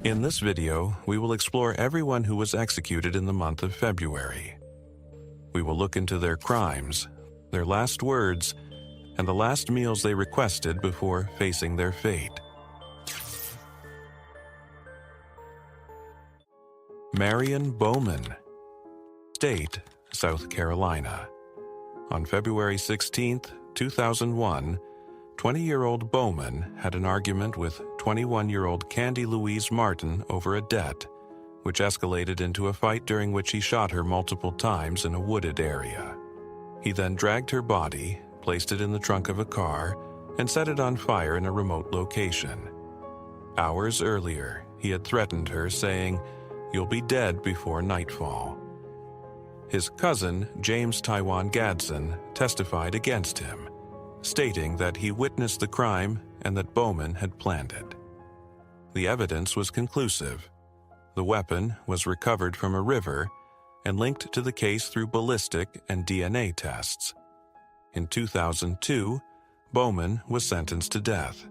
In this video, we will explore everyone who was executed in the month of February. We will look into their crimes, their last words, and the last meals they requested before facing their fate. Marion Bowman, State, South Carolina. On February 16, 2001, 20-year-old Bowman had an argument with 21-year-old Candy Louise Martin over a debt, which escalated into a fight during which he shot her multiple times in a wooded area. He then dragged her body, placed it in the trunk of a car, and set it on fire in a remote location. Hours earlier, he had threatened her, saying, "You'll be dead before nightfall." His cousin, James Taiwan Gadsden, testified against him, stating that he witnessed the crime and that Bowman had planned it. The evidence was conclusive. The weapon was recovered from a river and linked to the case through ballistic and DNA tests. In 2002, Bowman was sentenced to death.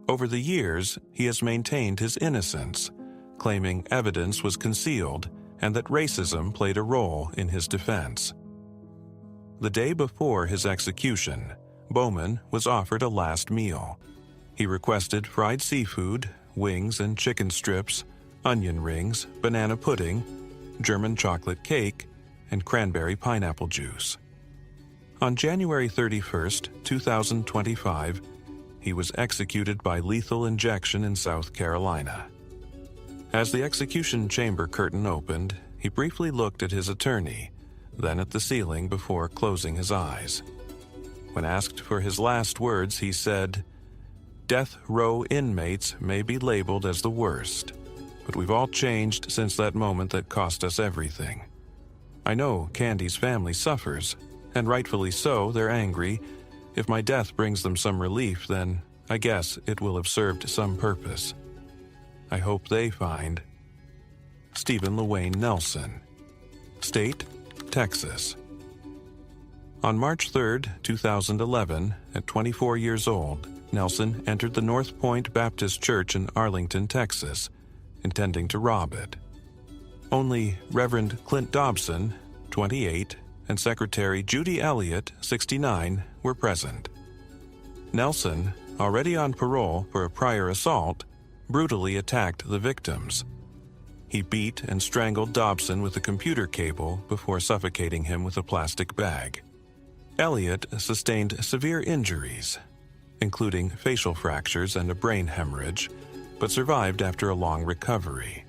Over the years, he has maintained his innocence, claiming evidence was concealed and that racism played a role in his defense. The day before his execution, Bowman was offered a last meal. He requested fried seafood, wings and chicken strips, onion rings, banana pudding, German chocolate cake, and cranberry pineapple juice. On January 31, 2025, he was executed by lethal injection in South Carolina. As the execution chamber curtain opened, he briefly looked at his attorney, then at the ceiling before closing his eyes. When asked for his last words, he said, "Death row inmates may be labeled as the worst, but we've all changed since that moment that cost us everything. I know Candy's family suffers, and rightfully so, they're angry. If my death brings them some relief, then I guess it will have served some purpose. I hope they find." Stephen LaWayne Nelson, State, Texas. On March 3, 2011, at 24 years old, Nelson entered the North Point Baptist Church in Arlington, Texas, intending to rob it. Only Reverend Clint Dobson, 28, and Secretary Judy Elliott, 69, were present. Nelson, already on parole for a prior assault, brutally attacked the victims. He beat and strangled Dobson with a computer cable before suffocating him with a plastic bag. Elliott sustained severe injuries, including facial fractures and a brain hemorrhage, but survived after a long recovery.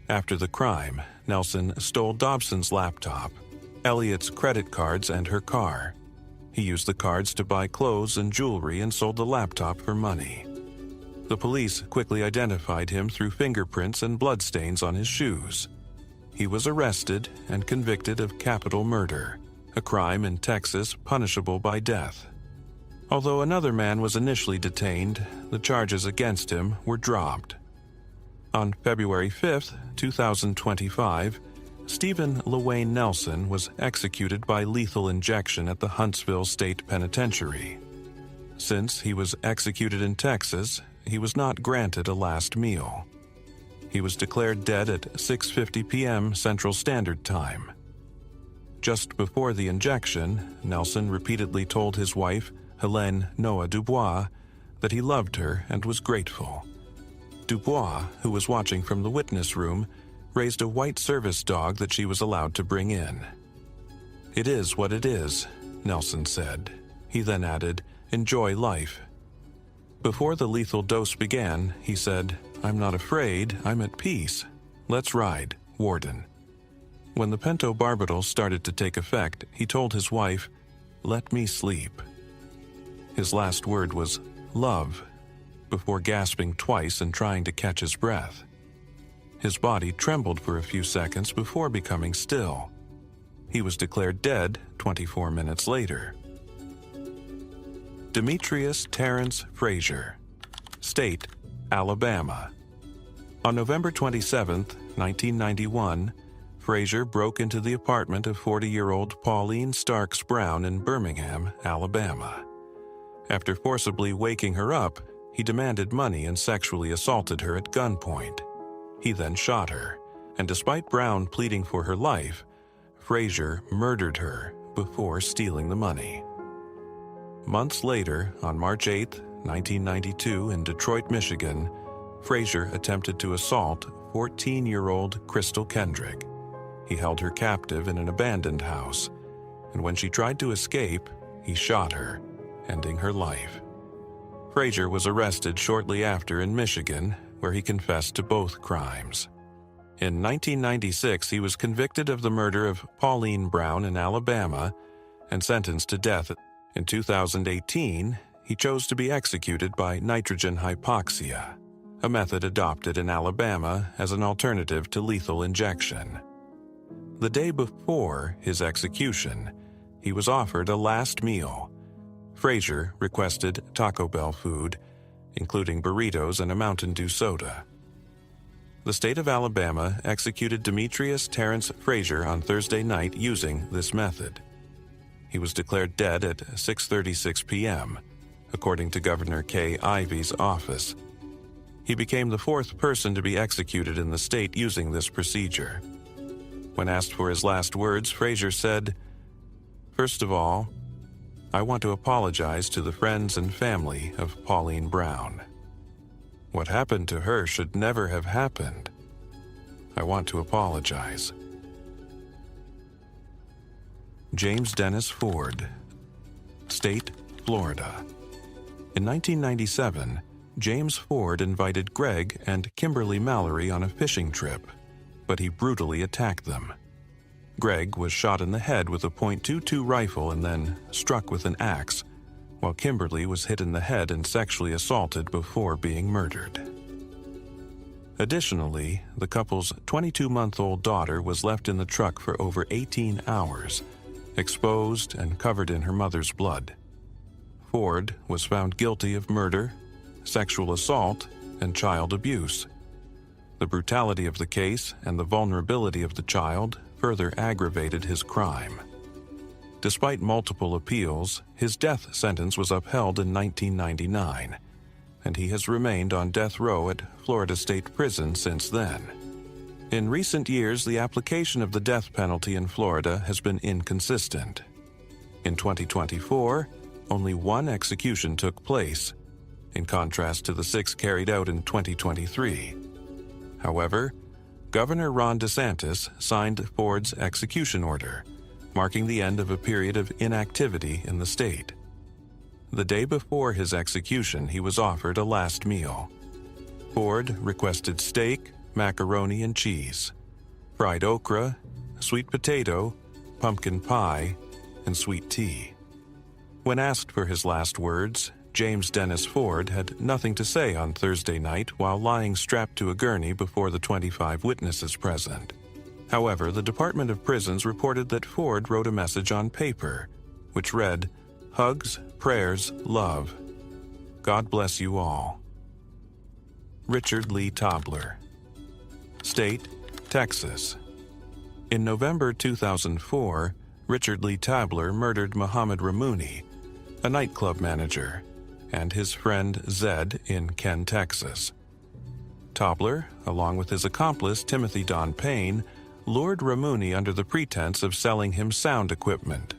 After the crime, Nelson stole Dobson's laptop, Elliott's credit cards, and her car. He used the cards to buy clothes and jewelry and sold the laptop for money. The police quickly identified him through fingerprints and bloodstains on his shoes. He was arrested and convicted of capital murder, a crime in Texas punishable by death. Although another man was initially detained, the charges against him were dropped. On February 5, 2025, Stephen LaWayne Nelson was executed by lethal injection at the Huntsville State Penitentiary. Since he was executed in Texas, he was not granted a last meal. He was declared dead at 6:50 p.m. Central Standard Time. Just before the injection, Nelson repeatedly told his wife, Helene Noah Dubois, that he loved her and was grateful. Dubois, who was watching from the witness room, raised a white service dog that she was allowed to bring in. "It is what it is," Nelson said. He then added, "Enjoy life." Before the lethal dose began, he said, "I'm not afraid, I'm at peace. Let's ride, Warden." When the pentobarbital started to take effect, he told his wife, "Let me sleep." His last word was, "Love," before gasping twice and trying to catch his breath. His body trembled for a few seconds before becoming still. He was declared dead 24 minutes later. Demetrius Terrence Frazier, State, Alabama. On November 27, 1991, Frazier broke into the apartment of 40-year-old Pauline Starks Brown in Birmingham, Alabama. After forcibly waking her up, he demanded money and sexually assaulted her at gunpoint. He then shot her, and despite Brown pleading for her life, Frazier murdered her before stealing the money. Months later, on March 8, 1992, in Detroit, Michigan, Frazier attempted to assault 14-year-old Crystal Kendrick. He held her captive in an abandoned house, and when she tried to escape, he shot her, ending her life. Frazier was arrested shortly after in Michigan, where he confessed to both crimes. In 1996, he was convicted of the murder of Pauline Brown in Alabama and sentenced to death. In 2018, he chose to be executed by nitrogen hypoxia, a method adopted in Alabama as an alternative to lethal injection. The day before his execution, he was offered a last meal. Frazier requested Taco Bell food, including burritos and a Mountain Dew soda. The state of Alabama executed Demetrius Terrence Frazier on Thursday night using this method. He was declared dead at 6:36 p.m., according to Governor Kay Ivey's office. He became the fourth person to be executed in the state using this procedure. When asked for his last words, Frazier said, "First of all, I want to apologize to the friends and family of Pauline Brown. What happened to her should never have happened. I want to apologize." James Dennis Ford, State, Florida. In 1997, James Ford invited Greg and Kimberly Mallory on a fishing trip, but he brutally attacked them. Greg was shot in the head with a .22 rifle and then struck with an axe, while Kimberly was hit in the head and sexually assaulted before being murdered. Additionally, the couple's 22-month-old daughter was left in the truck for over 18 hours, exposed and covered in her mother's blood. Ford was found guilty of murder, sexual assault, and child abuse. The brutality of the case and the vulnerability of the child further aggravated his crime. Despite multiple appeals, his death sentence was upheld in 1999, and he has remained on death row at Florida State Prison since then. In recent years, the application of the death penalty in Florida has been inconsistent. In 2024, only one execution took place, in contrast to the 6 carried out in 2023. However, Governor Ron DeSantis signed Ford's execution order, marking the end of a period of inactivity in the state. The day before his execution, he was offered a last meal. Ford requested steak, macaroni and cheese, fried okra, sweet potato, pumpkin pie, and sweet tea. When asked for his last words, James Dennis Ford had nothing to say on Thursday night while lying strapped to a gurney before the 25 witnesses present. However, the Department of Prisons reported that Ford wrote a message on paper, which read, "Hugs, prayers, love. God bless you all." Richard Lee Tobler, State, Texas. In November 2004, Richard Lee Tobler murdered Muhammad Ramouni, a nightclub manager, and his friend Zed in Ken, Texas. Tobler, along with his accomplice Timothy Don Payne, lured Ramouni under the pretense of selling him sound equipment.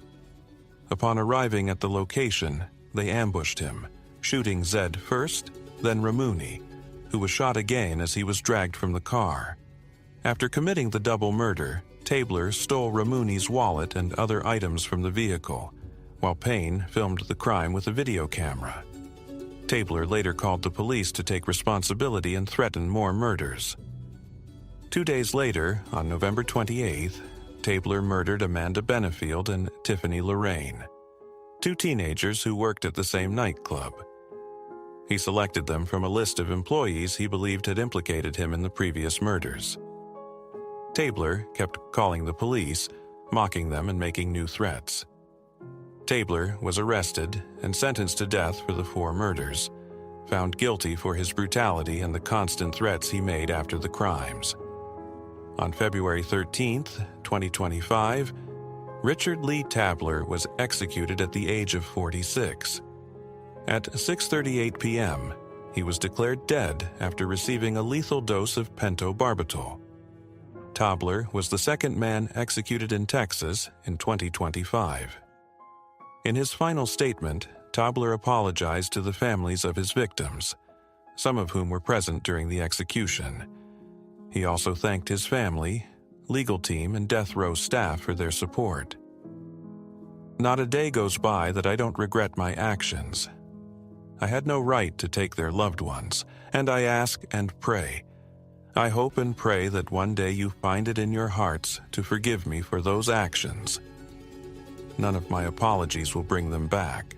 Upon arriving at the location, they ambushed him, shooting Zed first, then Ramouni, who was shot again as he was dragged from the car. After committing the double murder, Tabler stole Ramouni's wallet and other items from the vehicle, while Payne filmed the crime with a video camera. Tabler later called the police to take responsibility and threaten more murders. 2 days later, on November 28th, Tabler murdered Amanda Benefield and Tiffany Lorraine, 2 teenagers who worked at the same nightclub. He selected them from a list of employees he believed had implicated him in the previous murders. Tabler kept calling the police, mocking them and making new threats. Tabler was arrested and sentenced to death for the 4 murders, found guilty for his brutality and the constant threats he made after the crimes. On February 13, 2025, Richard Lee Tobler was executed at the age of 46. At 6:38 p.m., He was declared dead after receiving a lethal dose of pentobarbital. Tobler was the second man executed in Texas in 2025. In his final statement, Tobler apologized to the families of his victims, some of whom were present during the execution. He also thanked his family, legal team, and death row staff for their support. Not a day goes by that I don't regret my actions. I had no right to take their loved ones, and I ask and pray. I hope and pray that one day you find it in your hearts to forgive me for those actions. None of my apologies will bring them back.